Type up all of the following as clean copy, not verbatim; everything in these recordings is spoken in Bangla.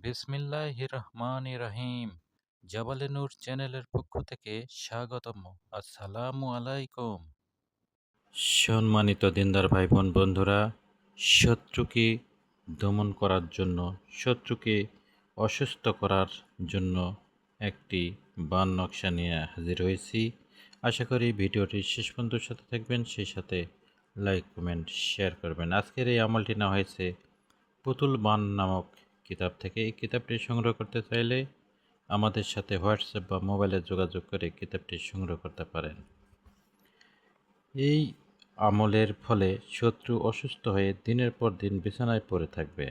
বিসমিল্লাহির রহমানির রহিম। জাবালে নূর চ্যানেলের পক্ষ থেকে স্বাগতম। আসসালামু আলাইকুম। সম্মানিত দিনদার ভাই বোন বন্ধুরা, শত্রুকে দমন করার জন্য, শত্রুকে অসুস্থ করার জন্য একটি বান নকশা নিয়ে হাজির হয়েছি। আশা করি ভিডিওটি শেষ পর্যন্ত সাথে থাকবেন, সেই সাথে লাইক কমেন্ট শেয়ার করবেন। আজকের এই আমলটি নেওয়া হয়েছে পুতুল বান নামক কিতাব থেকে। এই কিতাবটি সংগ্রহ করতে চাইলে আমাদের সাথে হোয়াটসঅ্যাপ বা মোবাইলে যোগাযোগ করে কিতাবটি সংগ্রহ করতে পারেন। এই আমলের ফলে শত্রু অসুস্থ হয়ে দিনের পর দিন বিছানায় পড়ে থাকবে।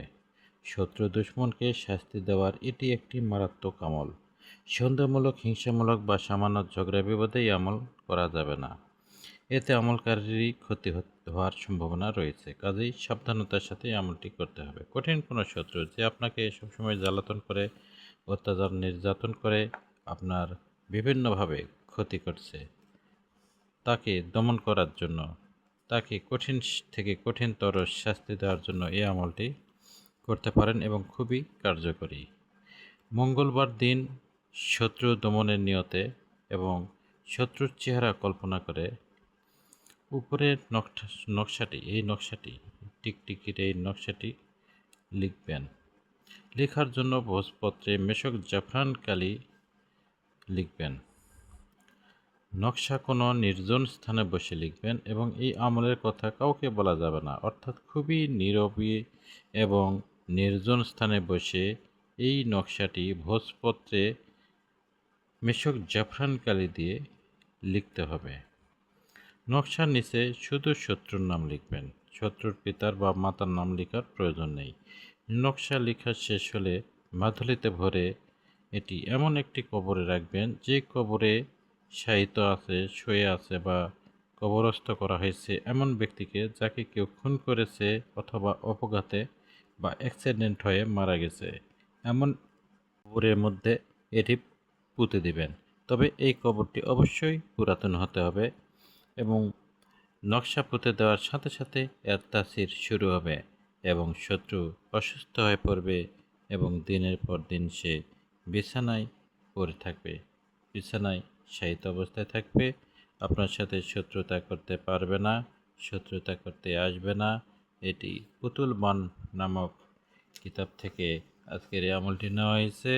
শত্রু দুশ্মনকে শাস্তি দেওয়ার এটি একটি মারাত্মক আমল। সন্দেহমূলক, হিংসামূলক বা সামান্য ঝগড়া বিবাদে এই আমল করা যাবে না। এতে আমলকারীরই ক্ষতি হওয়ার সম্ভাবনা রয়েছে। কাজেই সাবধানতার সাথে এই আমলটি করতে হবে। কঠিন কোনো শত্রু যে আপনাকে সবসময় জ্বালাতন করে, অত্যাচার নির্যাতন করে, আপনার বিভিন্নভাবে ক্ষতি করছে, তাকে দমন করার জন্য, তাকে কঠিন থেকে কঠিনতর শাস্তি দেওয়ার জন্য এই আমলটি করতে পারেন এবং খুবই কার্যকরী। মঙ্গলবার দিন শত্রু দমনের নিয়তে এবং শত্রুর চেহারা কল্পনা করে উপরের নকশাটি টিকটিকির এই নকশাটি লিখবেন। লেখার জন্য ভোজপত্রে মেশক জাফরান কালি লিখবেন। নকশা কোনো নির্জন স্থানে বসে লিখবেন এবং এই আমলের কথা কাউকে বলা যাবে না, অর্থাৎ খুবই নীরবে এবং নির্জন স্থানে বসে এই নকশাটি ভোজপত্রে মেশক জাফরান কালি দিয়ে লিখতে হবে। নকশার নিচে শুধু শত্রুর নাম লিখবেন। শত্রুর পিতার বা মাতার নাম লেখার প্রয়োজন নেই। নকশা লেখা শেষ হলে মাদুলিতে ভরে এটি এমন একটি কবরে রাখবেন যে কবরে শায়িত আছে, শুয়ে আছে বা কবরস্থ করা হয়েছে এমন ব্যক্তিকে যাকে কেউ খুন করেছে অথবা অপঘাতে বা অ্যাক্সিডেন্ট হয়ে মারা গেছে, এমন কবরের মধ্যে এটি পুঁতে দিবেন। তবে এই কবরটি অবশ্যই পুরাতন হতে হবে এবং নকশা পুঁতে দেওয়ার সাথে সাথে এর তাসির শুরু হবে এবং শত্রু অসুস্থ হয়ে পড়বে এবং দিনের পর দিন সে বিছানায় পড়ে থাকবে, বিছানায় শায়িত অবস্থায় থাকবে। আপনার সাথে শত্রুতা করতে পারবে না, শত্রুতা করতে আসবে না। এটি পুতুল বান নামক কিতাব থেকে আজকের এই আমলটি নেওয়া হয়েছে।